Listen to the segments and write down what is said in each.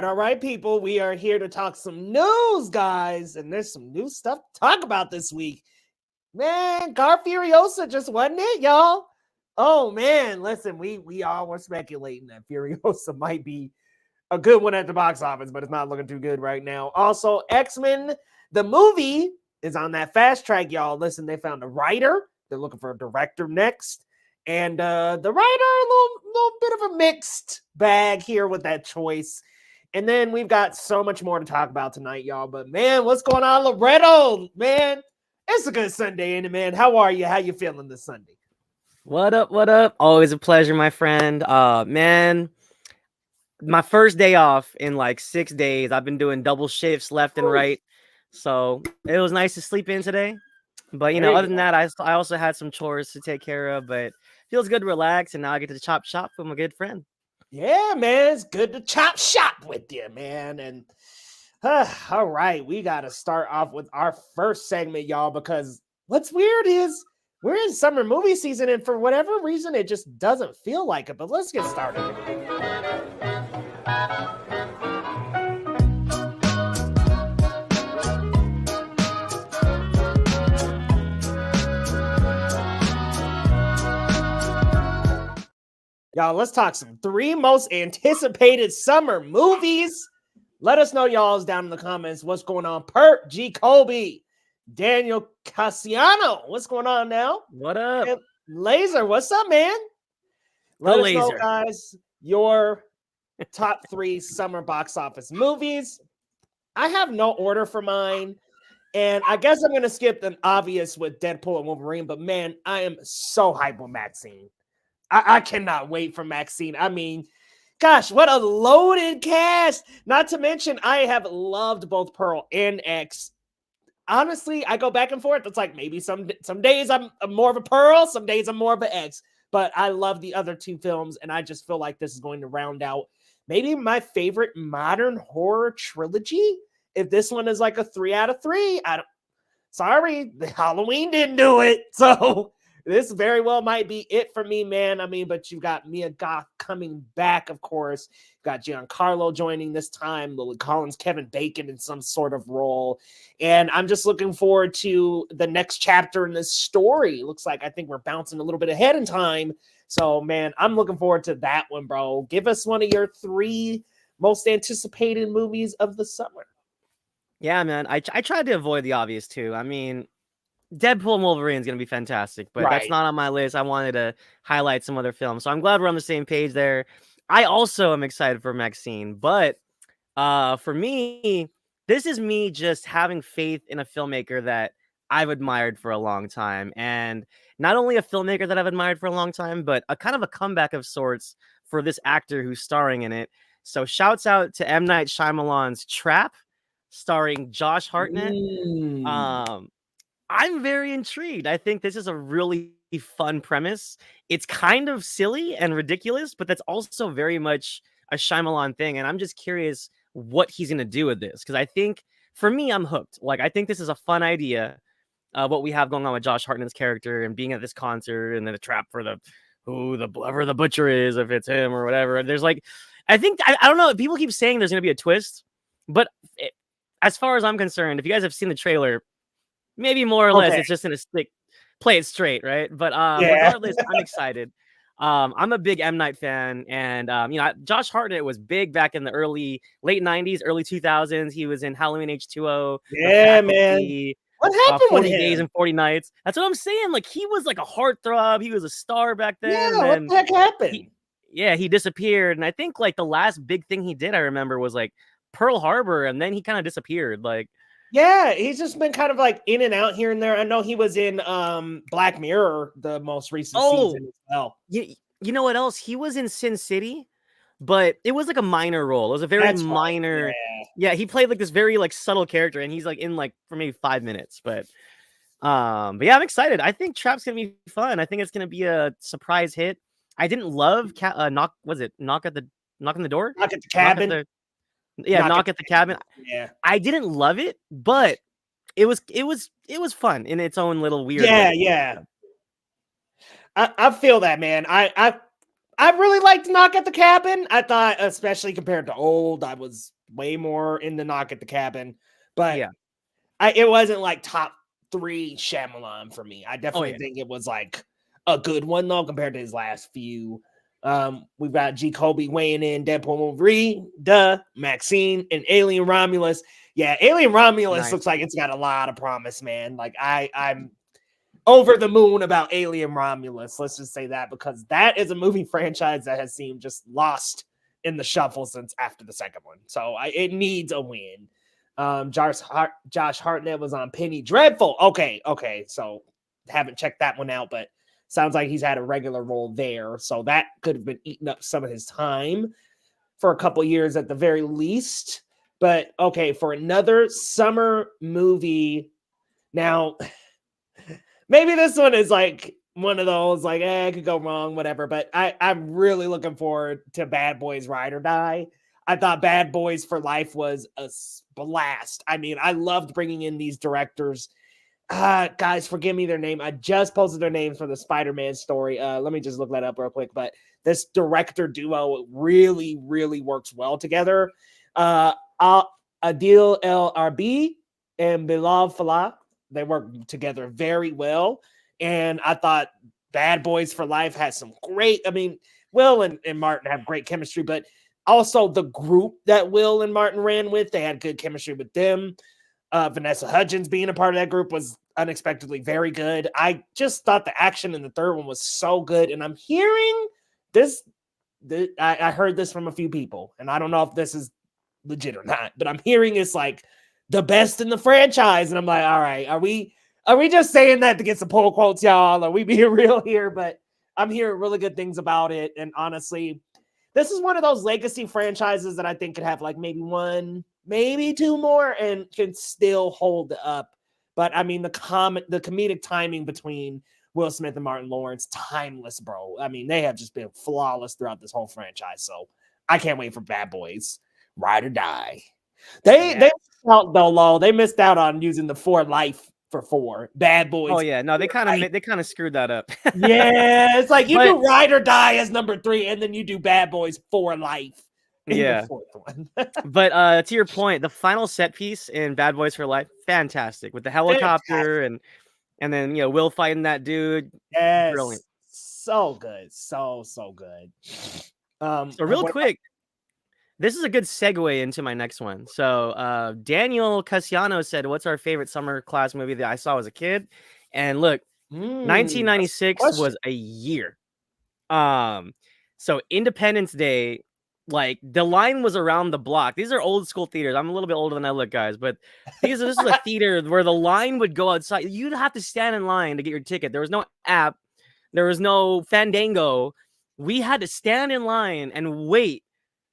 All right, people. We are here to talk some news, guys, and there's some new stuff to talk about this week. Man, Furiosa just wasn't it, y'all? Oh man, listen, we all were speculating that Furiosa might be a good one at the box office, but it's not looking too good right now. Also, X-Men, the movie, is on that fast track, y'all. Listen, they found a writer. They're looking for a director next. And the writer, a little bit of a mixed bag here with that choice. And then we've got so much more to talk about tonight, y'all. But man, what's going on, Loretto? Man, it's a good Sunday, ain't it, man? How are you? How you feeling this Sunday? What up? What up? Always a pleasure, my friend. Man, my first day off in like 6 days. I've been doing double shifts left and right. So it was nice to sleep in today. But, you know, other than that, I also had some chores to take care of, but feels good to relax. And now I get to chop shop with my good friend. Yeah, man, it's good to chop shop with you, man. And all right, we got to start off with our first segment, y'all, because what's weird is we're in summer movie season, and for whatever reason, it just doesn't feel like it. But let's get started. Y'all, let's talk some 3 most anticipated summer movies. Let us know, y'all's down in the comments what's going on. Perp, G. Colby, Daniel Cassiano, what's going on now? What up? And Laser, what's up, man? Let us know, guys, your top 3 summer box office movies. I have no order for mine. And I guess I'm going to skip the obvious with Deadpool and Wolverine. But man, I am so hyped with Maxine. I cannot wait for Maxine. I mean, gosh, what a loaded cast. Not to mention, I have loved both Pearl and X. Honestly, I go back and forth. It's like maybe some days I'm more of a Pearl, some days I'm more of an X. But I love the other 2 films, and I just feel like this is going to round out maybe my favorite modern horror trilogy. If this one is like a 3 out of 3, sorry, the Halloween didn't do it. So this very well might be it for me, man. I mean, but you've got Mia Goth coming back, of course. You've got Giancarlo joining this time, Lily Collins, Kevin Bacon in some sort of role. And I'm just looking forward to the next chapter in this story. Looks like I think we're bouncing a little bit ahead in time. So, man, I'm looking forward to that one, bro. Give us one of your 3 most anticipated movies of the summer. Yeah, man. I tried to avoid the obvious too. I mean, Deadpool and Wolverine is going to be fantastic, but that's Right. not on my list. I wanted to highlight some other films. So I'm glad we're on the same page there. I also am excited for Maxine, but for me, this is me just having faith in a filmmaker that I've admired for a long time. And not only a filmmaker that I've admired for a long time, but a kind of a comeback of sorts for this actor who's starring in it. So shouts out to M. Night Shyamalan's Trap, starring Josh Hartnett. Mm. Um, I'm very intrigued. I think this is a really fun premise. It's kind of silly and ridiculous, but that's also very much a Shyamalan thing. And I'm just curious what he's going to do with this. Because I think, for me, I'm hooked. Like, I think this is a fun idea, what we have going on with Josh Hartnett's character and being at this concert and then the trap for whoever the butcher is, if it's him or whatever. And there's like, I don't know. People keep saying there's going to be a twist. But as far as I'm concerned, if you guys have seen the trailer, maybe more or less, Okay. it's just gonna stick, play it straight, right? But Yeah. regardless, I'm excited. I'm a big M. Night fan, and Josh Hartnett was big back in the late '90s, early 2000s. He was in Halloween H2O, The Yeah, man. Faculty, What happened with 40 Days him? and 40 Nights. That's what I'm saying. Like, he was like a heartthrob. He was a star back then, and Yeah, what then the heck happened? he disappeared. And I think like the last big thing he did, I remember, was like Pearl Harbor, and then he kind of disappeared. Like, Yeah, he's just been kind of like in and out here and there. I know he was in Black Mirror, the most recent oh, season as well. you know what else? He was in Sin City, but it was like a minor role. It was a very That's right. minor. Yeah. Yeah, he played like this very like subtle character, and he's like in like for maybe 5 minutes. But yeah, I'm excited. I think Trap's gonna be fun. I think it's gonna be a surprise hit. I didn't love knock. Was it knock on the door? Knock at the Knock at cabin. the knock at the cabin. Yeah. I didn't love it, but it was fun in its own little weird Yeah, way. yeah. I feel that, man. I really liked Knock at the Cabin. I thought, especially compared to old, I was way more in the Knock at the Cabin. But Yeah. it wasn't like top 3 Shyamalan for me. I definitely Yeah. think it was like a good one though compared to his last few. We've got G. Kobe weighing in, Deadpool Wolverine, Maxine, and Alien Romulus. Yeah, Alien Romulus Nice. looks like it's got a lot of promise, man. Like I'm over the moon about Alien Romulus. Let's just say that, because that is a movie franchise that has seemed just lost in the shuffle since after the second one. So it needs a win. Josh Hartnett was on Penny Dreadful. Okay. So haven't checked that one out, but sounds like he's had a regular role there. So that could have been eating up some of his time for a couple years at the very least. But okay, for another summer movie. Now, maybe this one is like one of those, like, it could go wrong, whatever. But I'm really looking forward to Bad Boys Ride or Die. I thought Bad Boys for Life was a blast. I mean, I loved bringing in these directors. Guys, forgive me their name. I just posted their names for the Spider-Man story. Let me just look that up real quick. But this director duo really, really works well together. Adil El Arbi and Bilal Falah, they work together very well. And I thought Bad Boys for Life has some great, I mean, Will and Martin have great chemistry, but also the group that Will and Martin ran with, they had good chemistry with them. Vanessa Hudgens being a part of that group was unexpectedly very good. I just thought the action in the third one was so good. And I'm hearing this I heard this from a few people, and I don't know if this is legit or not, but I'm hearing it's like the best in the franchise, and I'm like, all right, are we just saying that to get some pull quotes, y'all? Are we being real here? But I'm hearing really good things about it, and honestly, this is one of those legacy franchises that I think could have like maybe one, maybe two more, and can still hold up. But I mean, the comedic timing between Will Smith and Martin Lawrence, timeless, bro. I mean, they have just been flawless throughout this whole franchise. So I can't wait for Bad Boys, Ride or Die. They missed out though, Lol. They missed out on using the 4 life for 4. Bad Boys. Oh yeah, no, they kind of screwed that up. Yeah, it's like you do Ride or Die as number 3, and then you do Bad Boys for life. Yeah. The 4th one. But to your point, the final set piece in Bad Boys for Life, fantastic with the helicopter and then Will fighting that dude. Yes, brilliant. So good, so good. So real quick, this is a good segue into my next one. So Daniel Casiano said, "What's our favorite summer class movie that I saw as a kid?" And look, 1996 was a year. So Independence Day, like the line was around the block. These are old school theaters. I'm a little bit older than I look, guys, but this is a theater where the line would go outside. You'd have to stand in line to get your ticket. There was no app. There was no Fandango. We had to stand in line and wait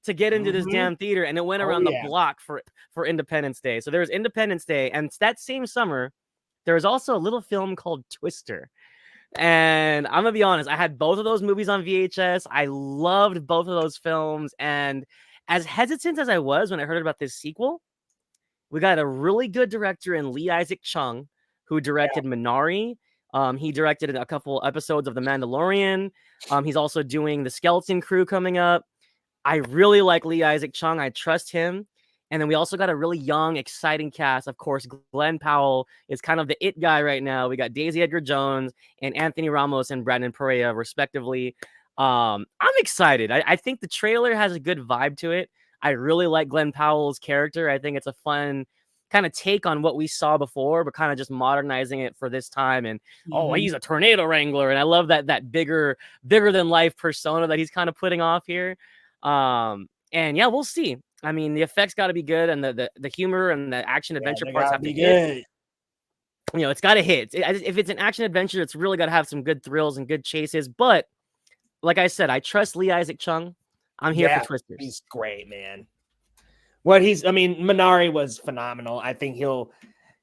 to get into this damn theater, and it went around the block for Independence Day. So there was Independence Day, and that same summer, there was also a little film called Twister. And I'm gonna be honest, I had both of those movies on VHS. I loved both of those films, and as hesitant as I was when I heard about this sequel, we got a really good director in Lee Isaac Chung, who directed Minari. He directed a couple episodes of The Mandalorian. He's also doing The Skeleton Crew coming up. I really like Lee Isaac Chung. I trust him. And then we also got a really young, exciting cast. Of course, Glenn Powell is kind of the it guy right now. We got Daisy Edgar-Jones and Anthony Ramos and Brandon Perea, respectively. I'm excited. I think the trailer has a good vibe to it. I really like Glenn Powell's character. I think it's a fun kind of take on what we saw before, but kind of just modernizing it for this time. And he's a tornado wrangler, and I love that bigger than life persona that he's kind of putting off here. And yeah, we'll see. I mean, the effects got to be good, and the humor and the action adventure parts have to be good. It's got to hit. If it's an action adventure, it's really got to have some good thrills and good chases. But like I said, I trust Lee Isaac Chung. I'm here for Twisters. He's great, man. Minari was phenomenal. I think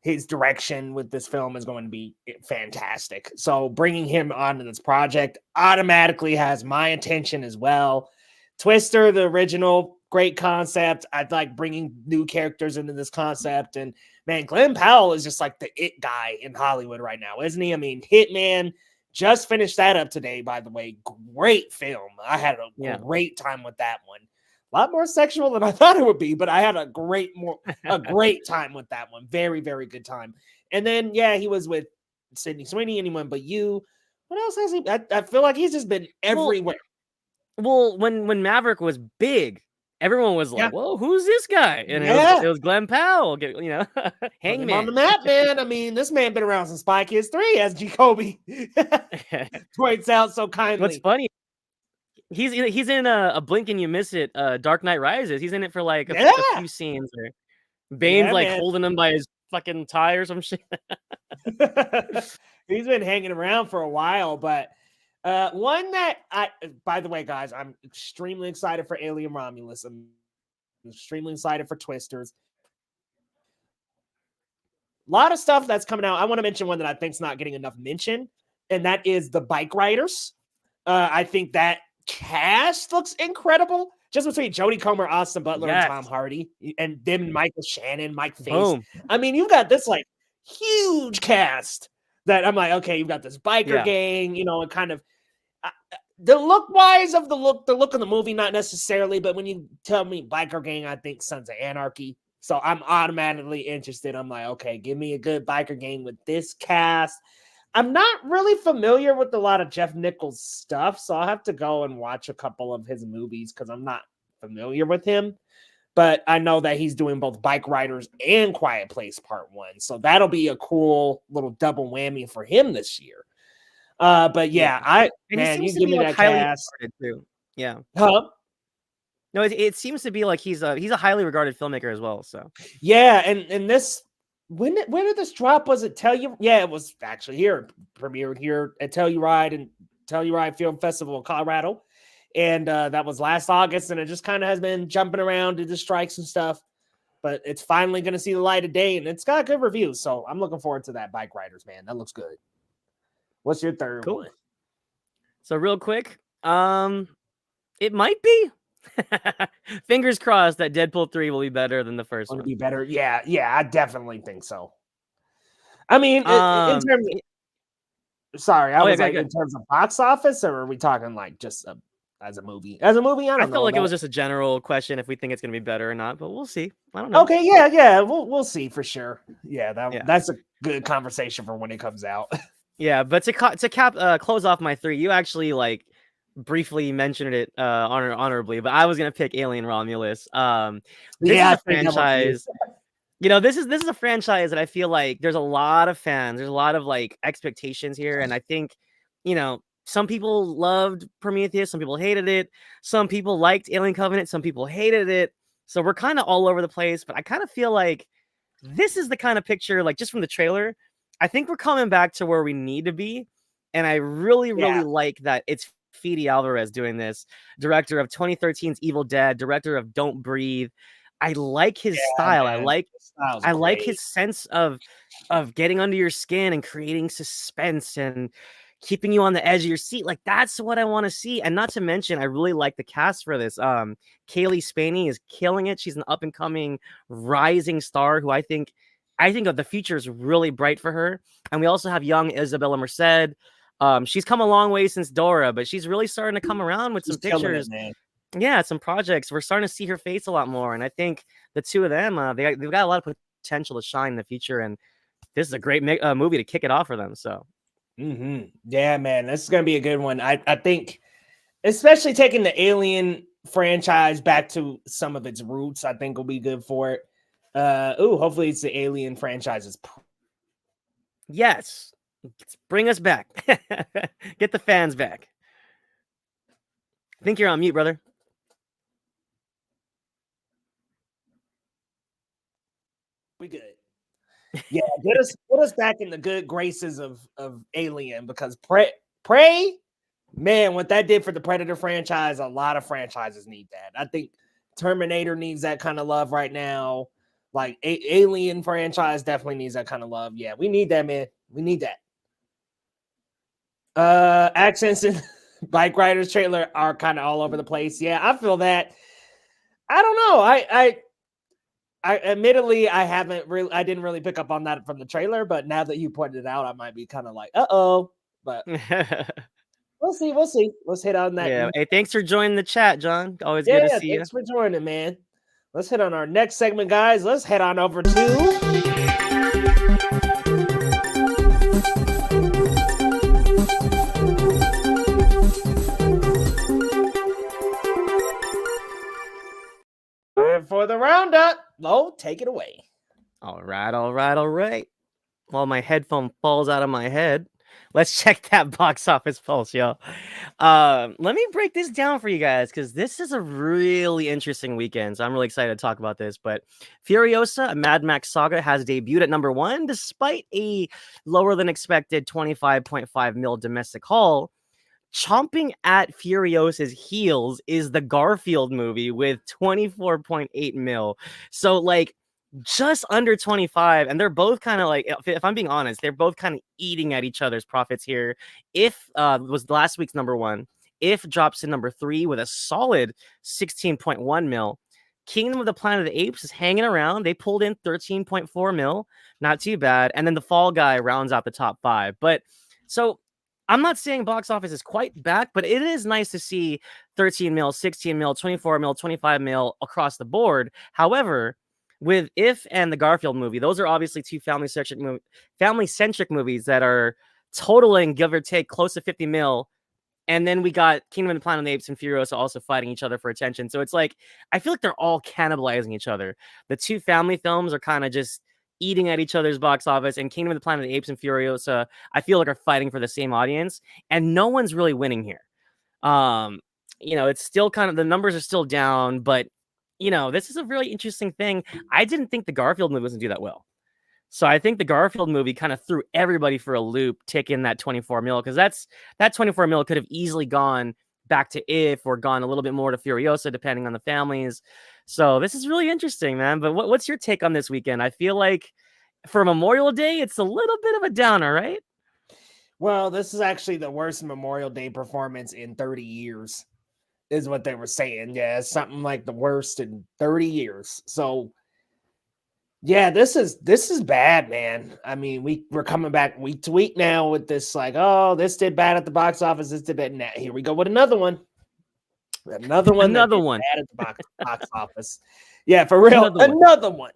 his direction with this film is going to be fantastic. So bringing him onto this project automatically has my attention as well. Twister, the original, great concept. I like bringing new characters into this concept. And man, Glenn Powell is just like the it guy in Hollywood right now, isn't he? I mean, Hitman just finished that up today, by the way. Great film. I had a great time with that one. A lot more sexual than I thought it would be, but I had a great time with that one. Very, very good time. And then, he was with Sydney Sweeney, Anyone But You. What else has he? I feel like he's just been everywhere. Well, when Maverick was big, everyone was like, "Whoa, who's this guy?" And it was Glenn Powell, Hangman on the map, man. I mean, this man been around since Spy Kids 3, as Jacoby points out so kindly. What's funny? He's in a Blink and You Miss It, Dark Knight Rises. He's in it for like a few scenes. Or Bane's holding him by his fucking tie or some shit. He's been hanging around for a while, but one that by the way, guys, I'm extremely excited for Alien Romulus. I'm extremely excited for Twisters. A lot of stuff that's coming out. I want to mention one that I think's not getting enough mention, and that is the Bike Riders. I think that cast looks incredible. Just between Jodie Comer, Austin Butler, and Tom Hardy, and then Michael Shannon, Mike Face. Boom. I mean, you've got this like huge cast that I'm like, okay, you've got this biker gang, and kind of the look of the movie, not necessarily, but when you tell me biker gang, I think Sons of Anarchy. So I'm automatically interested. I'm like, okay, give me a good biker gang with this cast. I'm not really familiar with a lot of Jeff Nichols stuff, so I'll have to go and watch a couple of his movies because I'm not familiar with him. But I know that he's doing both Bike Riders and Quiet Place Part 1. So that'll be a cool little double whammy for him this year. But you give me that cast. Too. Yeah. Huh? No, it seems to be like he's a highly regarded filmmaker as well. So Yeah, and this when did this drop? Was it Yeah, it was actually here, premiered here at Telluride Film Festival in Colorado, and that was last August, and it just kind of has been jumping around due to strikes and stuff. But it's finally going to see the light of day, and it's got good reviews. So I'm looking forward to that. Bike Riders, man, that looks good. What's your third cool. one? So real quick, it might be. Fingers crossed that Deadpool 3 will be better than the first Want to one. be better? Yeah, I definitely think so. I mean, in Um, terms of, sorry, I oh yeah, was good, like, good. in terms of box office, or are we talking like just as a movie? As a movie, I I don't felt know like it about. was just a general question if we think it's gonna be better or not, but we'll see. I don't know. Okay, yeah, we'll see for sure. Yeah, Yeah, that's a good conversation for when it comes out. yeah. But close off my three, you actually like briefly mentioned it honorably, but I was gonna pick Alien Romulus. This Yeah, is I a think that was you. franchise. You know, this is a franchise that I feel like there's a lot of fans, there's a lot of like expectations here, and I think, you know, some people loved Prometheus, some people hated it, some people liked Alien Covenant, some people hated it. So we're kind of all over the place, but I kind of feel like this is the kind of picture, like just from the trailer, I think we're coming back to where we need to be, and I really, Yeah, really like that it's Fede Alvarez doing this, director of 2013's Evil Dead, director of Don't Breathe. I like his yeah, style. man, the style's I like great. his sense of getting under your skin and creating suspense and keeping you on the edge of your seat. Like that's what I want to see. And not to mention, I really like the cast for this. Kaylee Spaney is killing it. She's an up and coming rising star who I think of the future is really bright for her. And we also have young Isabella Merced. She's come a long way since Dora, but she's really starting to come around with She's some killing it, pictures. man. Yeah, some projects. We're starting to see her face a lot more, and I think the two of them, they've got a lot of potential to shine in the future. And this is a great movie to kick it off for them. So Yeah, man, this is gonna be a good one. I think, especially taking the Alien franchise back to some of its roots, I think will be good for it. Hopefully it's the Alien franchise's. yes, bring us back. Get the fans back. I think you're on mute, brother. We good. Yeah, get us back in the good graces of Alien, because Prey, man, what that did for the Predator franchise, a lot of franchises need that. I think Terminator needs that kind of love right now. Like Alien franchise definitely needs that kind of love. Yeah, we need that, man. We need that. Accents and Bike Riders trailer are kind of all over the place. Yeah, I feel that. I don't know. I admittedly I didn't really pick up on that from the trailer, but now that you pointed it out, I might be kind of like, uh-oh. But we'll see. Let's hit on that. Yeah. Hey, thanks for joining the chat, John. Always good to Yeah, see you. thanks for joining, man. Let's hit on our next segment, guys. Let's head on over to for the roundup. Lo, take it away. All right. While my headphone falls out of my head, let's check that box office pulse, y'all. Let me break this down for you guys because this is a really interesting weekend. So I'm really excited to talk about this. But Furiosa, a Mad Max saga, has debuted at number one despite a lower than expected 25.5 mil domestic haul. Chomping at Furiosa's heels is the Garfield movie with 24.8 mil. So like just under 25, and they're both kind of like, if I'm being honest, they're both kind of eating at each other's profits here. If was last week's number one, if drops to number three with a solid 16.1 mil. Kingdom of the Planet of the Apes is hanging around. They pulled in 13.4 mil, not too bad. And then the Fall Guy rounds out the top five. But so I'm not saying box office is quite back, but it is nice to see 13 mil, 16 mil, 24 mil, 25 mil across the board. However, with If and the Garfield movie, those are obviously two family-centric movies that are totaling, give or take, close to 50 mil. And then we got Kingdom of the Planet of the Apes and Furiosa also fighting each other for attention. So it's like, I feel like they're all cannibalizing each other. The two family films are kind of just eating at each other's box office, and Kingdom of the Planet of the Apes and Furiosa, I feel like, are fighting for the same audience, and no one's really winning here. it's still kind of, the numbers are still down, but this is a really interesting thing. I didn't think the Garfield movie was gonna do that well. So I think the Garfield movie kind of threw everybody for a loop, taking that 24 mil, because that 24 mil could have easily gone back to If, or gone a little bit more to Furiosa, depending on the families. So this is really interesting, man. But what's your take on this weekend? I feel like for Memorial Day, it's a little bit of a downer, right? Well, this is actually the worst Memorial Day performance in 30 years, is what they were saying. Yeah, it's something like the worst in 30 years. So yeah, this is bad, man. I mean, we're coming back week to week now with this, like, oh, this did bad at the box office, this did bad. Now here we go with another one. Another one that Another did one. bad at the box office. Yeah, for real. Another one.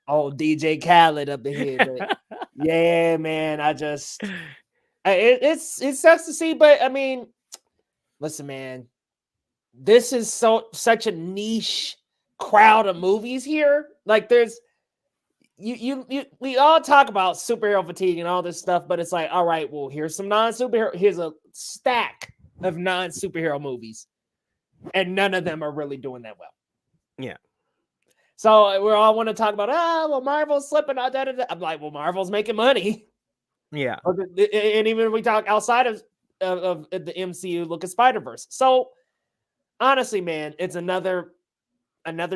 Oh, DJ Khaled up in here. But yeah, man. It sucks to see, but I mean, listen, man. This is such a niche crowd of movies here. Like, there's we all talk about superhero fatigue and all this stuff, but it's like, all right, well, here's some non-superhero, here's a stack of non-superhero movies, and none of them are really doing that well. Yeah. So we all want to talk about, well, Marvel's slipping. I'm like, well, Marvel's making money. Yeah. And even if we talk outside of the MCU, look at Spider-Verse. So honestly, man, it's another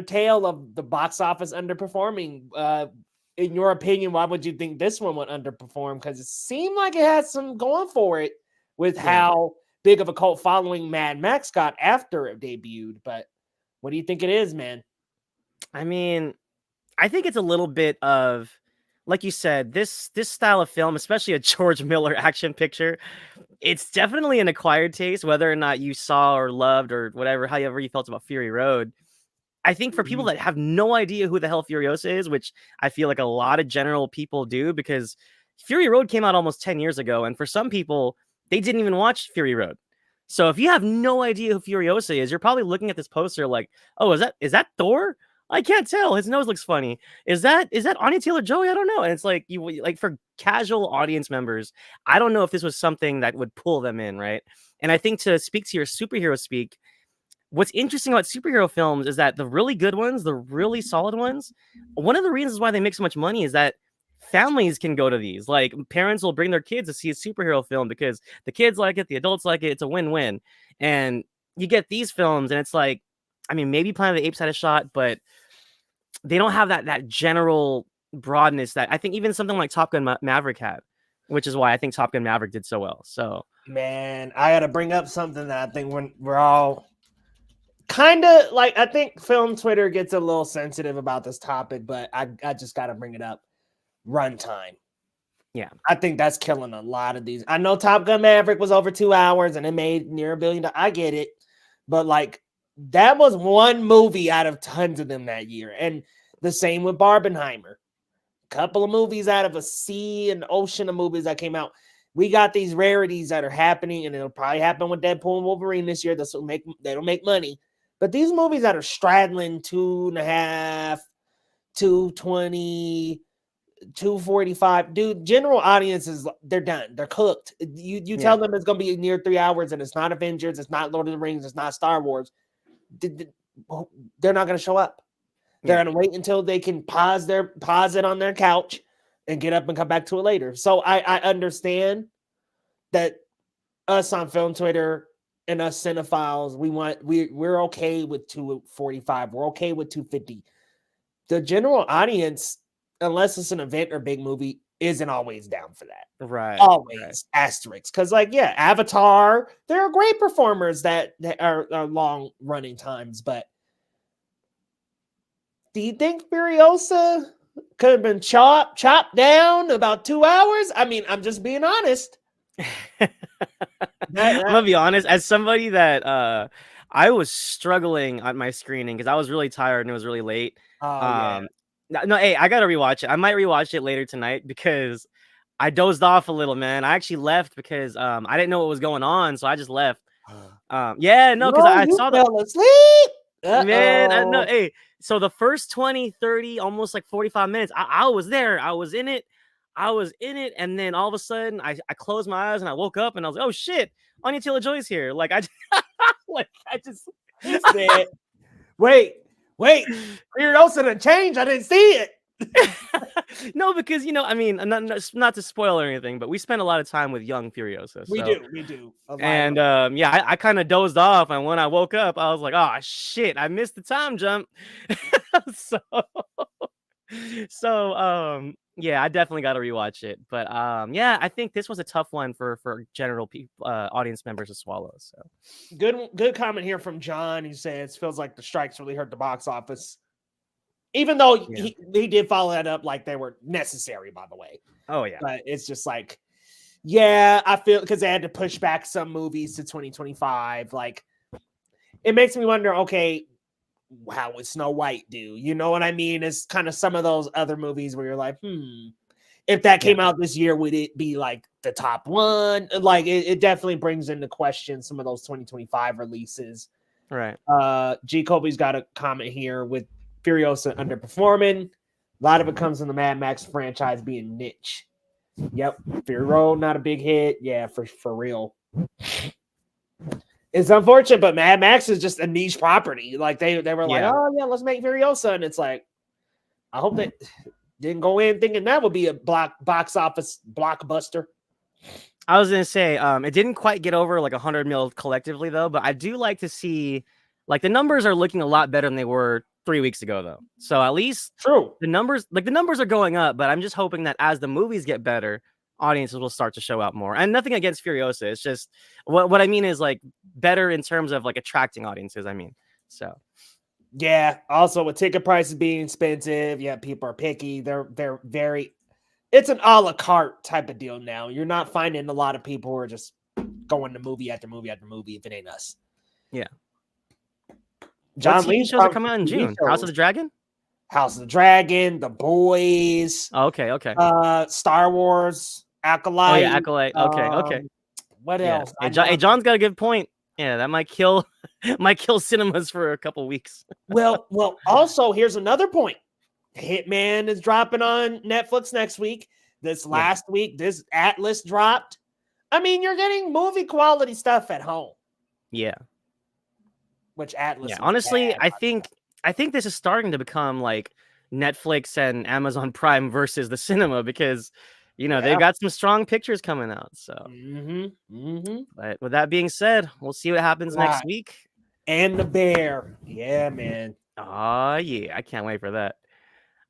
tale of the box office underperforming. In your opinion, why would you think this one would underperform? Because it seemed like it had some going for it with how big of a cult following Mad Max got after it debuted. But what do you think it is, man? I mean, I think it's a little bit of, like you said, this style of film, especially a George Miller action picture, it's definitely an acquired taste, whether or not you saw or loved or whatever, however you felt about Fury Road. I think for people that have no idea who the hell Furiosa is, which I feel like a lot of general people do, because Fury Road came out almost 10 years ago, and for some people, they didn't even watch Fury Road. So if you have no idea who Furiosa is, you're probably looking at this poster like, oh, is that Thor? I can't tell. His nose looks funny. Is that Anya Taylor-Joy? I don't know. And it's like, for casual audience members, I don't know if this was something that would pull them in, right? And I think, to speak to your superhero speak, what's interesting about superhero films is that the really good ones, the really solid ones, one of the reasons why they make so much money is that families can go to these. Like, parents will bring their kids to see a superhero film because the kids like it, the adults like it. It's a win-win. And you get these films, and it's like, I mean, maybe Planet of the Apes had a shot, but they don't have that general broadness that I think even something like Top Gun Maverick had, which is why I think Top Gun Maverick did so well. So, man, I got to bring up something that I think when we're all kind of like, I think film Twitter gets a little sensitive about this topic, but I just got to bring it up. Runtime. Yeah. I think that's killing a lot of these. I know Top Gun Maverick was over 2 hours and it made near $1 billion. I get it. But like, that was one movie out of tons of them that year. And the same with Barbenheimer. A couple of movies out of a sea and ocean of movies that came out. We got these rarities that are happening, and it'll probably happen with Deadpool and Wolverine this year. That'll make money. But these movies that are straddling 2.5, 220, 245, dude, general audiences, they're done. They're cooked. You tell them it's going to be near 3 hours, and it's not Avengers, it's not Lord of the Rings, it's not Star Wars. They're not going to show up. They're going to wait until they can pause it on their couch and get up and come back to it later. So I understand that us on film Twitter and us cinephiles, we're okay with 245. We're okay with 250. The general audience, unless it's an event or big movie, isn't always down for that. Right. Always. Right. Asterisks. Because, like, yeah, Avatar, there are great performers that are long running times, but do you think Furiosa could have been chopped down about 2 hours? I mean, I'm just being honest. I'm gonna be honest, as somebody that I was struggling at my screening because I was really tired and it was really late. No, hey, I gotta rewatch it. I might rewatch it later tonight because I dozed off a little, man. I actually left because I didn't know what was going on, so I just left. Because I saw fell asleep. Man, no, hey, so the first 20, 30, almost like 45 minutes, I was there. I was in it. I was in it, and then all of a sudden, I closed my eyes and I woke up, and I was like, "Oh shit, Anya Taylor-Joy's here!" Like I just He said, wait, Furiosa done changed. I didn't see it. no, because I mean, not to spoil or anything, but we spent a lot of time with young Furiosa. We So, do. and yeah, I kind of dozed off, and when I woke up, I was like, "Oh shit, I missed the time jump." so, yeah, I definitely got to rewatch it. But yeah, I think this was a tough one for general people, audience members to swallow. So, Good comment here from John. He says feels like the strikes really hurt the box office. Even though yeah. he did follow that up like they were necessary, by the way. Oh yeah. But it's just like, yeah, I feel because they had to push back some movies to 2025. Like, it makes me wonder, okay, how would Snow White do? You know what I mean? It's kind of some of those other movies where you're like, if that came out this year, would it be like the top one? Like, it definitely brings into question some of those 2025 releases. Right. G. Kobe's got a comment here with Furiosa underperforming. A lot of it comes from the Mad Max franchise being niche. Yep, Fury Road not a big hit. Yeah, for real. It's unfortunate, but Mad Max is just a niche property. Like they were like, oh yeah, let's make Furiosa, and it's like, I hope that didn't go in thinking that would be a box office blockbuster. I was gonna say, it didn't quite get over like 100 mil collectively though, but I do like to see, like, the numbers are looking a lot better than they were 3 weeks ago though. So at least the numbers are going up, but I'm just hoping that as the movies get better, audiences will start to show out more. And nothing against Furiosa, it's just what I mean is like better in terms of like attracting audiences. I mean, so yeah. Also, with ticket prices being expensive, yeah, people are picky. They're very. It's an a la carte type of deal now. You're not finding a lot of people who are just going to movie after movie after movie if it ain't us. Yeah. John Lee shows are coming out in June. House of the Dragon? House of the Dragon, The Boys. Oh, okay. Star Wars, Acolyte. Oh yeah, Acolyte. Okay. What else? Hey, John's got a good point. Yeah, that might kill cinemas for a couple weeks. well, also here's another point. Hitman is dropping on Netflix next week. This last week, this Atlas dropped. I mean, you're getting movie quality stuff at home. Yeah. Which Atlas? Yeah, honestly, I think this is starting to become like Netflix and Amazon Prime versus the cinema because they've got some strong pictures coming out. So, but with that being said, we'll see what happens next week. And the Bear, yeah, man. Oh yeah, I can't wait for that.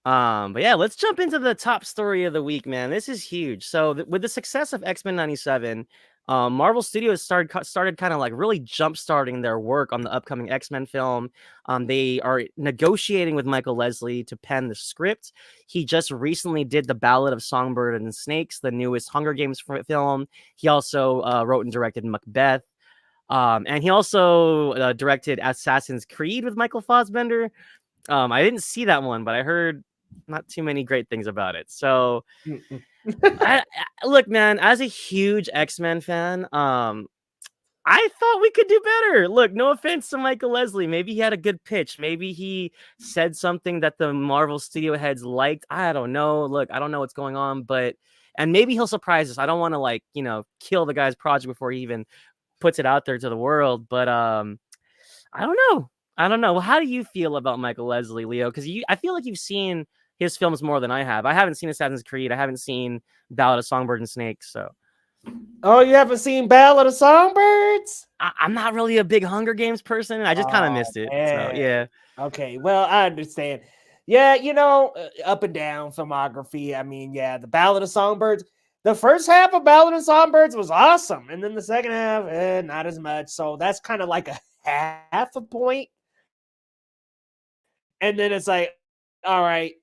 But yeah, let's jump into the top story of the week, man. This is huge. So with the success of X-Men 97, Marvel Studios started kind of like really jump-starting their work on the upcoming X-Men film. They are negotiating with Michael Leslie to pen the script. He just recently did The Ballad of Songbird and Snakes, the newest Hunger Games film. He also wrote and directed Macbeth. And he also directed Assassin's Creed with Michael Fassbender. I didn't see that one, but I heard not too many great things about it. So, look, man, as a huge X-Men fan, I thought we could do better. Look, no offense to Michael Leslie. Maybe he had a good pitch. Maybe he said something that the Marvel studio heads liked. I don't know. Look, I don't know what's going on, and maybe he'll surprise us. I don't want to kill the guy's project before he even puts it out there to the world. But I don't know. Well, how do you feel about Michael Leslie, Leo? Because I feel like you've seen his films more than I have. I haven't seen Assassin's Creed. I haven't seen Ballad of Songbird and Snakes. So, oh, you haven't seen Ballad of Songbirds? I'm not really a big Hunger Games person. I just kind of missed it. Man. So yeah. Okay, well, I understand. Yeah, up and down filmography. I mean, yeah, the Ballad of Songbirds. The first half of Ballad of Songbirds was awesome, and then the second half, not as much. So that's kind of like a half a point. And then it's like, all right,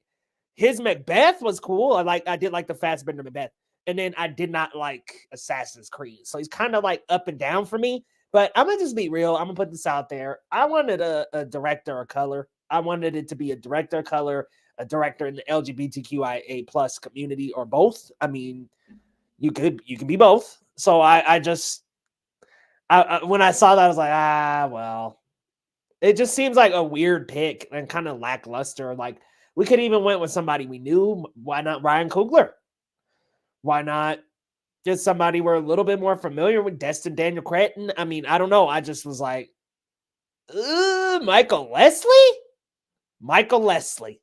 his Macbeth was cool. I did like the Fassbender Macbeth. And then I did not like Assassin's Creed. So he's kind of like up and down for me. But I'm going to just be real. I'm going to put this out there. I wanted a director of color. I wanted it to be a director of color, a director in the LGBTQIA plus community, or both. I mean, you can be both. So I when I saw that, I was like, well. It just seems like a weird pick and kind of lackluster. Like, we could even went with somebody we knew. Why not Ryan Coogler? Why not? Just somebody we're a little bit more familiar with, Destin Daniel Cretton. I mean, I don't know. I just was like, Michael Leslie? Michael Leslie.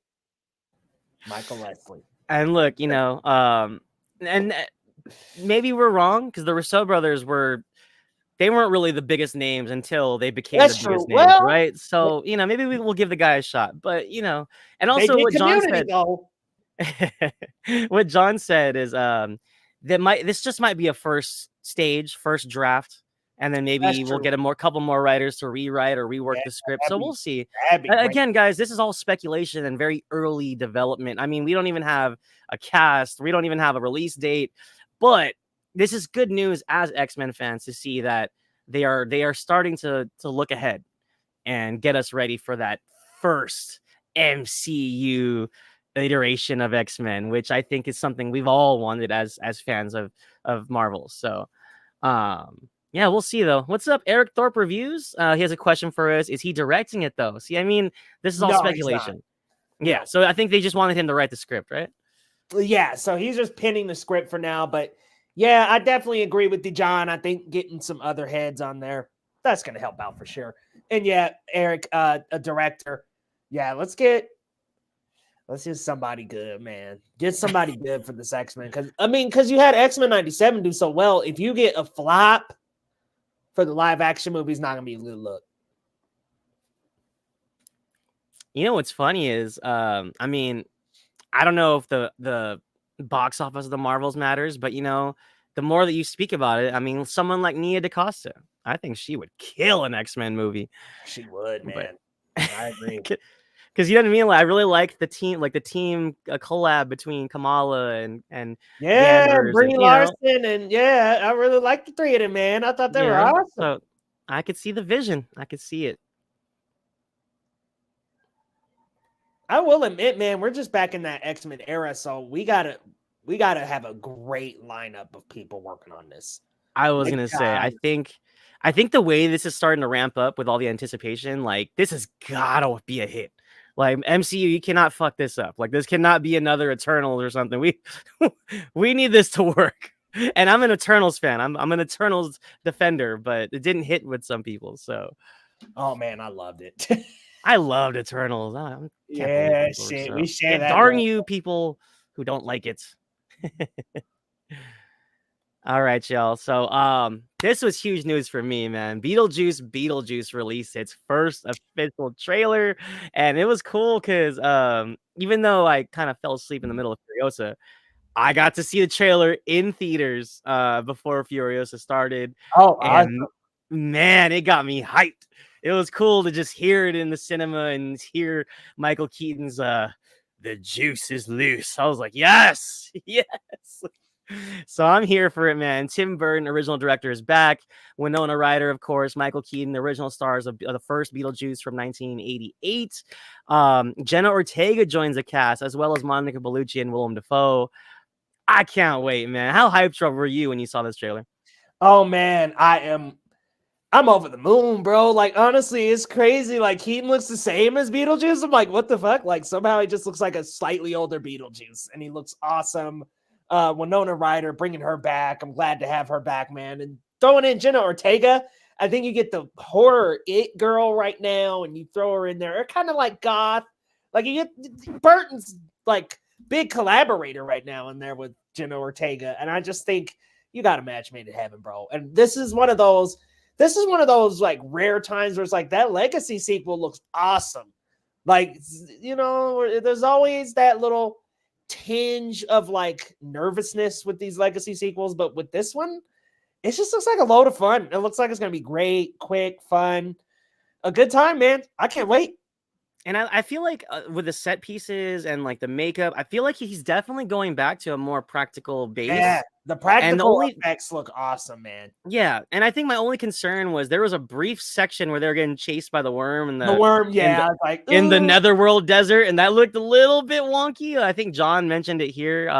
Michael Leslie. And look, and maybe we're wrong because the Rousseau brothers they weren't really the biggest names until they became That's the true. biggest names, Well, right? So, maybe we will give the guy a shot. But, and they also did what John Community, said, though. what John said is this just might be a first stage, first draft, and then That's maybe we'll true. get couple more writers to rewrite or rework Yeah, the script. So we'll see. that'd be great. Again, guys, this is all speculation and very early development. I mean, we don't even have a cast, we don't even have a release date, but this is good news as X-Men fans to see that they are starting to look ahead and get us ready for that first MCU iteration of X-Men, which I think is something we've all wanted as fans of Marvel. So yeah, we'll see though. What's up, Eric Thorpe Reviews? He has a question for us. Is he directing it though? See, I mean, this is all No, he's not. speculation. Yeah, so I think they just wanted him to write the script, right? Yeah, so he's just pinning the script for now. But yeah, I definitely agree with you, John. I think getting some other heads on there, that's going to help out for sure. And yeah, Eric, a director. Yeah, let's get somebody good, man. Get somebody good for this X-Men. Because you had X-Men 97 do so well. If you get a flop for the live action movie, it's not going to be a good look. You know what's funny is, I mean, I don't know if the box office of the Marvels matters, but the more that you speak about it, I mean, someone like Nia DaCosta, I think she would kill an X-Men movie. She would, man. But I agree. Because you know what I mean? Like, I really like the team collab between Kamala and Yeah, Danvers Brie and Larson, and yeah, I really like the three of them, man. I thought they were awesome. So I could see the vision. I could see it. I will admit, man, we're just back in that X-Men era, so we gotta have a great lineup of people working on this. I was gonna say, I think the way this is starting to ramp up with all the anticipation, like this has gotta be a hit. Like MCU, you cannot fuck this up. Like this cannot be another Eternals or something. We need this to work. And I'm an Eternals fan. I'm an Eternals defender, but it didn't hit with some people. So, oh man, I loved it. I loved Eternals. Yeah, shit, we share that. Darn you, people who don't like it. All right, y'all. So, this was huge news for me, man. Beetlejuice released its first official trailer, and it was cool because, even though I kind of fell asleep in the middle of Furiosa, I got to see the trailer in theaters before Furiosa started. Oh, and man, it got me hyped. It was cool to just hear it in the cinema and hear Michael Keaton's "The juice is loose." I was like, yes, yes. So I'm here for it, man. Tim Burton, original director, is back. Winona Ryder, of course. Michael Keaton, the original stars of the first Beetlejuice from 1988. Jenna Ortega joins the cast, as well as Monica Bellucci and Willem Dafoe. I can't wait, man. How hyped were you when you saw this trailer? Oh man, I'm over the moon, bro. Like, honestly, it's crazy. Like, Keaton looks the same as Beetlejuice. I'm like, what the fuck? Like, somehow he just looks like a slightly older Beetlejuice, and he looks awesome. Winona Ryder, bringing her back. I'm glad to have her back, man. And throwing in Jenna Ortega, I think you get the horror it girl right now, and you throw her in there. They're kind of like goth. Like, you get Burton's like big collaborator right now in there with Jenna Ortega, and I just think you got a match made in heaven, bro. And this is one of those like rare times where it's like that Legacy sequel looks awesome. Like, there's always that little tinge of like nervousness with these Legacy sequels, but with this one, it just looks like a load of fun. It looks like it's going to be great, quick, fun, a good time, man. I can't wait. And I feel like with the set pieces and like the makeup, I feel like he's definitely going back to a more practical base. Yeah, the practical effects look awesome, man. Yeah, and I think my only concern was there was a brief section where they were getting chased by the worm and the worm. Yeah, in the Netherworld desert, and that looked a little bit wonky. I think John mentioned it here.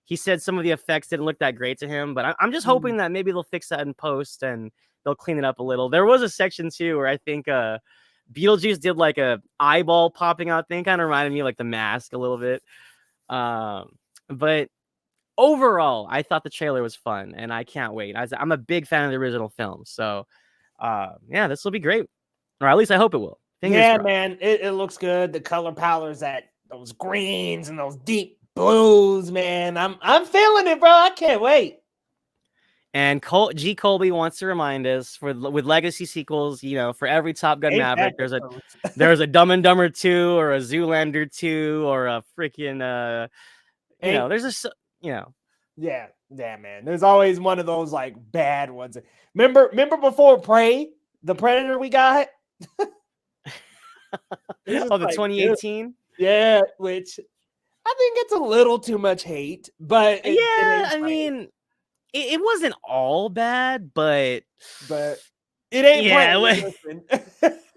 He said some of the effects didn't look that great to him, but I'm just hoping that maybe they'll fix that in post and they'll clean it up a little. There was a section too where I think Beetlejuice did like a eyeball popping out thing, kind of reminded me of like The Mask a little bit. But overall, I thought the trailer was fun, and I can't wait. I'm a big fan of the original film, so yeah, this will be great, or at least I hope it will. Fingers Yeah, crossed. man, it looks good. The color palettes, that those greens and those deep blues, man. I'm feeling it, bro. I can't wait. And G. Colby wants to remind us with legacy sequels, for every Top Gun Ain't that Maverick, the truth? there's a Dumb and Dumber 2 or a Zoolander 2 or a freaking Ain't there's a yeah, man. There's always one of those like bad ones. Remember before Prey, the Predator we got? oh, the Like, 2018. yeah, which I think it's a little too much hate, but it Yeah, ain't I mean, it wasn't all bad, but it ain't yeah, Prey.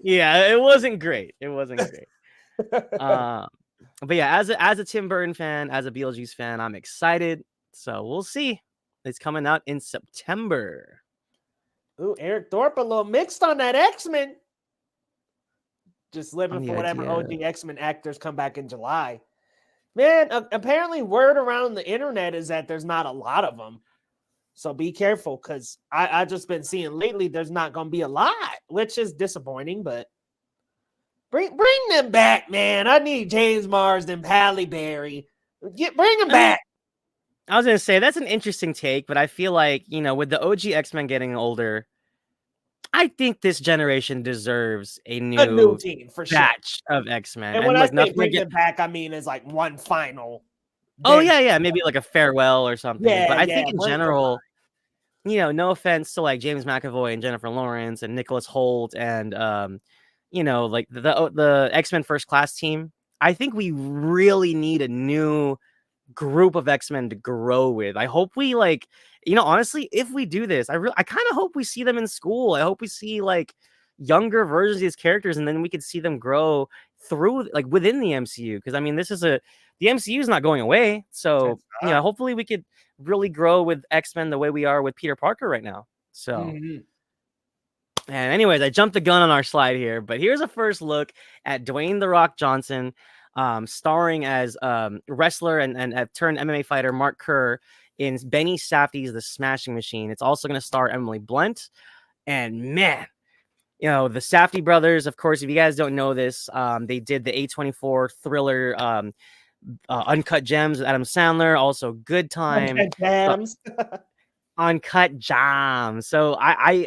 yeah, it wasn't great. It wasn't great. But yeah, as a Tim Burton fan, as a Beetlejuice fan, I'm excited. So we'll see. It's coming out in September. Ooh, Eric Thorpe a little mixed on that X-Men. Just living for whatever OG X-Men actors come back in July. Man, apparently word around the internet is that there's not a lot of them. So be careful, because I just been seeing lately there's not going to be a lot, which is disappointing, but bring them back, man. I need James Marsden, Halle Berry. Bring them back. I was going to say, that's an interesting take, but I feel like, with the OG X-Men getting older, I think this generation deserves a new team for batch sure of X-Men. And when I say bring them back, I mean as like one final. Oh, yeah, maybe like a farewell or something. Yeah, but I think in general, no offense to like James McAvoy and Jennifer Lawrence and Nicholas Hoult and like the X-Men First Class team. I think we really need a new group of X-Men to grow with. I hope we honestly, if we do this, I kind of hope we see them in school. I hope we see like younger versions of these characters, and then we could see them grow through like within the MCU. Because I mean, the MCU is not going away. So hopefully we could really grow with X-Men the way we are with Peter Parker right now. So and anyways, I jumped the gun on our slide here, but here's a first look at Dwayne "The Rock" Johnson, starring as wrestler and turned MMA fighter Mark Kerr in Benny Safdie's The Smashing Machine. It's also going to star Emily Blunt. And man, the Safdie brothers, of course, if you guys don't know this, they did the A24 thriller Uncut Gems with Adam Sandler, also Good Time. Uncut Gems. So I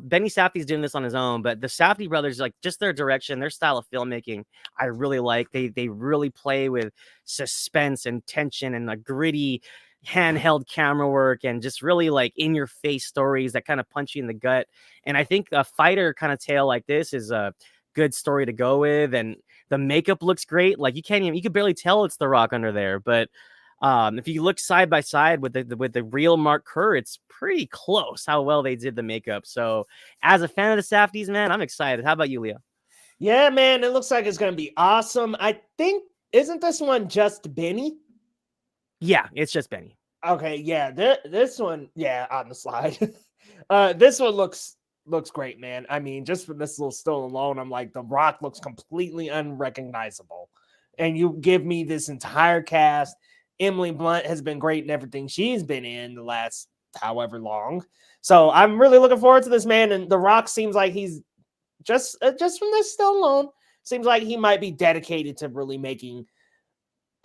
Benny Safdie's doing this on his own, but the Safdie brothers, like just their direction, their style of filmmaking, I really like. They really play with suspense and tension and a gritty handheld camera work and just really like in your face stories that kind of punch you in the gut. And I think a fighter kind of tale like this is a good story to go with. And the makeup looks great. Like you could barely tell it's The Rock under there, but if you look side by side with the real Mark Kerr, it's pretty close how well they did the makeup. So as a fan of the Safdies, man, I'm excited. How about you, Leah? Yeah, man, it looks like it's going to be awesome. I think, isn't this one just Benny? Yeah, it's just Benny. Okay, yeah, this one, yeah, on the slide. This one looks great, man. I mean, just from this little still alone, I'm like, The Rock looks completely unrecognizable. And you give me this entire cast. Emily Blunt has been great in everything she's been in the last however long. So I'm really looking forward to this, man. And The Rock seems like he's just from this still alone, seems like he might be dedicated to really making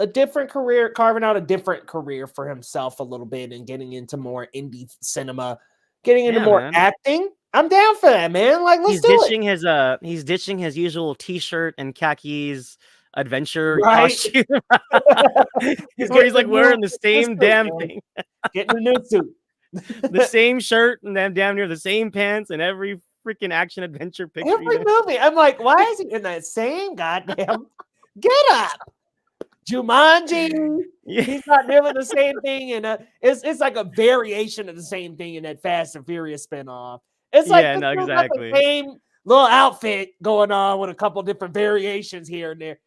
a different career, carving out a different career for himself a little bit and getting into more indie cinema, getting into more acting. I'm down for that, man. Like, let's do it. He's ditching his usual t-shirt and khakis adventure costume. he's like wearing the same damn thing. Getting a new suit. The same shirt and then damn near the same pants in every freaking action adventure picture. Every movie. I'm like, why is he in that same goddamn get up? Jumanji. Yeah. He's not doing the same thing, and it's like a variation of the same thing in that Fast and Furious spinoff. It's like exactly the same little outfit going on with a couple different variations here and there.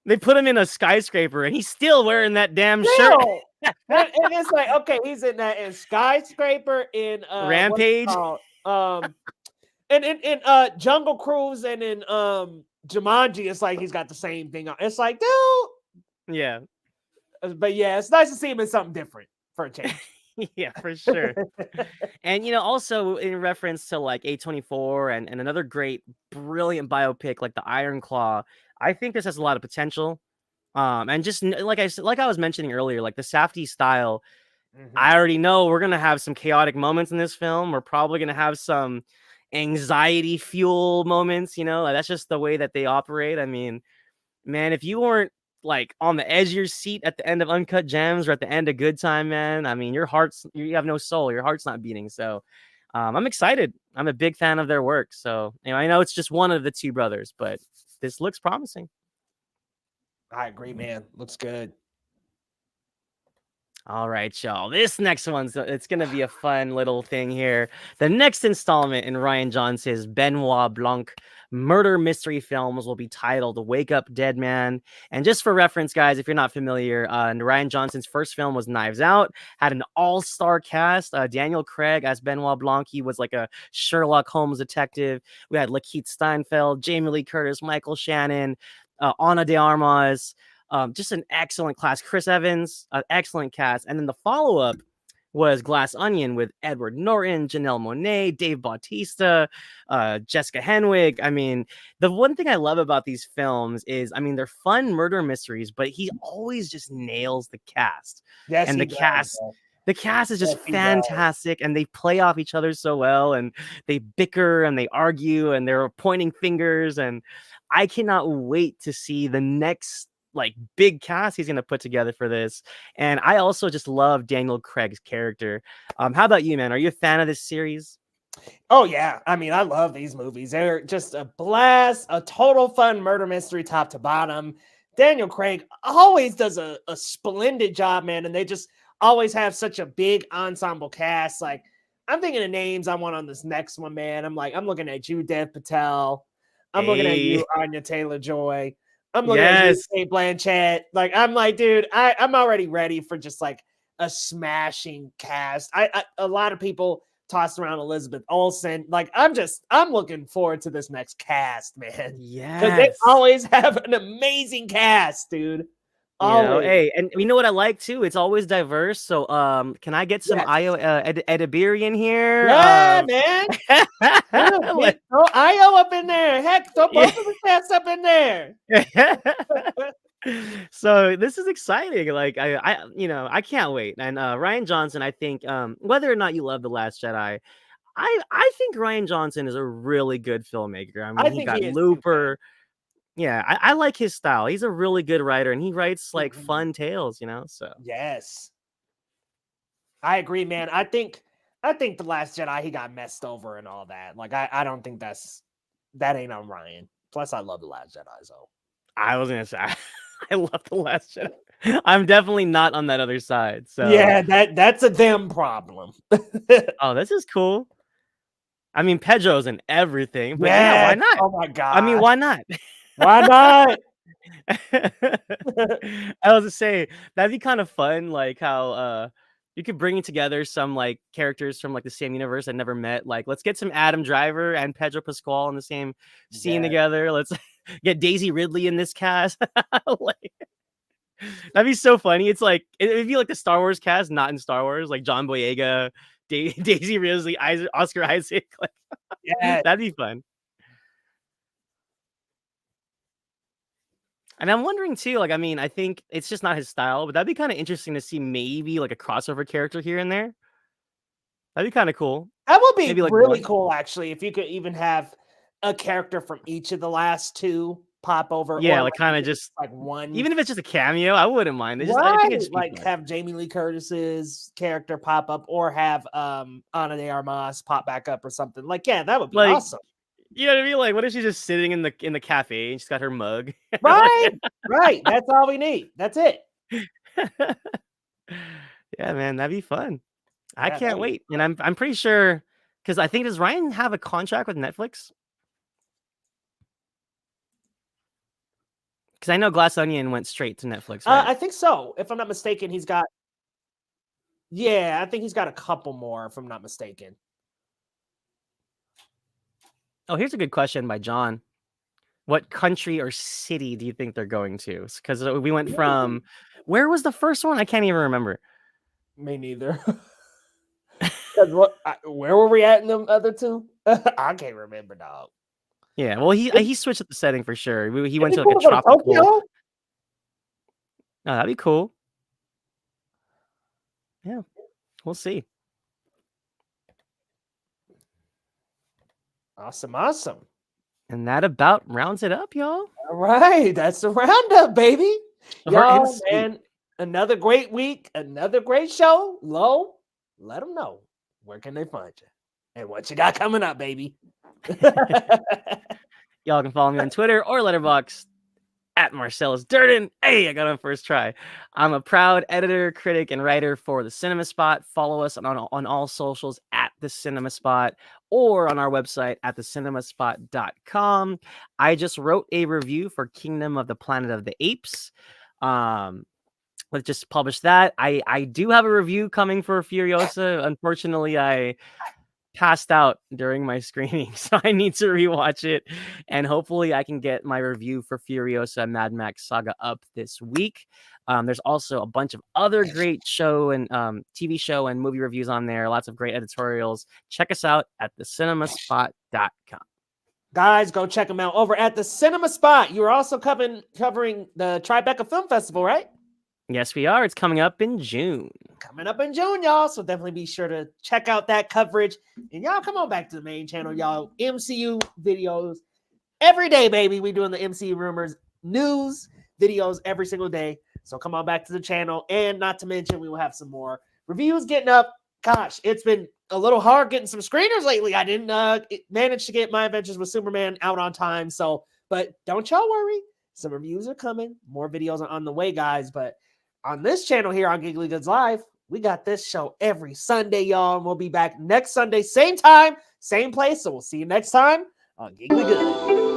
They put him in a skyscraper, and he's still wearing that damn shirt. and it's like, okay, he's in that in Skyscraper, in Rampage, and in Jungle Cruise, and in Jumanji. It's like he's got the same thing on. It's like, dude, yeah. But yeah, it's nice to see him in something different for a change. Yeah, for sure. And also in reference to like A24 and another great, brilliant biopic like The Iron Claw, I think this has a lot of potential. And just like I was mentioning earlier, like the Safdie style, I already know we're gonna have some chaotic moments in this film. We're probably gonna have some anxiety fuel moments. Like, that's just the way that they operate. I mean, man, if you weren't like on the edge of your seat at the end of Uncut Gems or at the end of Good Time, man, I mean, you have no soul. Your heart's not beating. So I'm excited. I'm a big fan of their work. So I know it's just one of the two brothers, but this looks promising. I agree, man. Looks good. All right, y'all. This next it's going to be a fun little thing here. The next installment in Ryan Johnson's Benoit Blanc murder mystery films will be titled Wake Up Dead Man. And just for reference, guys, if you're not familiar, Ryan Johnson's first film was Knives Out, had an all-star cast. Daniel Craig as Benoit Blanc. He was like a Sherlock Holmes detective. We had Lakeith Steinfeld, Jamie Lee Curtis, Michael Shannon, Ana de Armas. Just an excellent class. Chris Evans, an excellent cast. And then the follow-up was Glass Onion with Edward Norton, Janelle Monáe, Dave Bautista, Jessica Henwick. I mean, the one thing I love about these films is, I mean, they're fun murder mysteries, but he always just nails the cast. Yes, and he the does, cast. bro. The cast is just Yes, he fantastic, and they play off each other so well, and they bicker and they argue and they're pointing fingers, and I cannot wait to see the next like big cast he's gonna put together for this. And I also just love Daniel Craig's character. How about you, man? Are you a fan of this series? Oh yeah, I mean, I love these movies. They're just a blast, a total fun murder mystery, top to bottom. Daniel Craig always does a splendid job, man, and they just always have such a big ensemble cast. Like, I'm thinking of names I want on this next one, man. I'm looking at you, Dev Patel. I'm looking at you, Anya Taylor-Joy. I'm looking at you, Kate Blanchett. Like, I'm like, dude, I'm already ready for just like a smashing cast. A lot of people tossed around Elizabeth Olsen. Like, I'm looking forward to this next cast, man. Yes. Because they always have an amazing cast, dude. Always. Hey, and you know what I like too? It's always diverse. So, can I get some Edibiri in here? Yeah, man. Dude, throw Io up in there. Heck, throw both of the cats up in there. So this is exciting. Like I can't wait. And Ryan Johnson, I think, whether or not you love The Last Jedi, I think Ryan Johnson is a really good filmmaker. I mean, he got Looper. Yeah, I like his style. He's a really good writer, and he writes like fun tales, So yes, I agree, man. I think The Last Jedi, he got messed over and all that. Like, I don't think that ain't on Ryan. Plus, I love The Last Jedi, so I was gonna say I love The Last Jedi. I'm definitely not on that other side. So yeah, that's a them problem. Oh, this is cool. I mean, Pedro's in everything, but yeah, why not? Oh my god. I mean, why not? Why not? I was to say that'd be kind of fun, like how you could bring together some like characters from like the same universe I never met. Like, let's get some Adam Driver and Pedro Pascal in the same scene together. Let's get Daisy Ridley in this cast. Like, that'd be so funny. It's like it'd be like the Star Wars cast, not in Star Wars, like John Boyega, Daisy Ridley, Oscar Isaac. Like, yeah, that'd be fun. And I'm wondering too, like, I mean, I think it's just not his style, but that'd be kind of interesting to see maybe like a crossover character here and there. That'd be kind of cool. That would be maybe like really cool, actually, if you could even have a character from each of the last two pop over. Yeah, or like kind of just like one. Even if it's just a cameo, I wouldn't mind. It's Right. I think it's like have Jamie Lee Curtis's character pop up, or have Ana de Armas pop back up or something. Like, yeah, that would be like, awesome. You know what I mean? Like, what if she's just sitting in the cafe and she's got her mug? Right, right. That's all we need. That's it. Yeah, man, that'd be fun. I can't wait. And I'm pretty sure, because I think, does Ryan have a contract with Netflix? Because I know Glass Onion went straight to Netflix, right? I think so. If I'm not mistaken, he's got. Yeah, I think he's got a couple more, if I'm not mistaken. Oh, here's a good question by John. What country or city do you think they're going to? Because we went from where was the first one? I can't even remember. Me neither. Where were we at in them other two? I can't remember, dog. Yeah, well, he switched up the setting for sure. He went It'd to be like a cool to go to tropical. Tokyo. Oh, that'd be cool. Yeah, we'll see. Awesome. And that about rounds it up, y'all. All right, that's the roundup, baby. Short and Y'all, sweet. man, another great week, another great show. Low, let them know where can they find you and what you got coming up, baby. Y'all can follow me on Twitter or Letterboxd at Marcellus Durden. Hey, I got on first try. I'm a proud editor, critic, and writer for The Cinema Spot. Follow us on all socials at The Cinema Spot or on our website at thecinemaspot.com. I just wrote a review for Kingdom of the Planet of the Apes. Let's just publish that. I do have a review coming for Furiosa. Unfortunately, I passed out during my screening, so I need to rewatch it, and hopefully I can get my review for Furiosa Mad Max Saga up this week. There's also a bunch of other great show and TV show and movie reviews on there, lots of great editorials. Check us out at thecinemaspot.com. Guys, go check them out over at the Cinema Spot. You're also covering the Tribeca Film Festival, right? Yes, we are. It's coming up in June. Coming up in June, y'all. So definitely be sure to check out that coverage. And y'all, come on back to the main channel, y'all. MCU videos every day, baby. We doing the MCU rumors, news, videos every single day. So come on back to the channel. And not to mention, we will have some more reviews getting up. Gosh, it's been a little hard getting some screeners lately. I didn't manage to get My Adventures with Superman out on time. So, but don't y'all worry. Some reviews are coming. More videos are on the way, guys. But on this channel here on Geekly Goods Live, we got this show every Sunday, y'all. And we'll be back next Sunday, same time, same place. So we'll see you next time on Geekly Goods.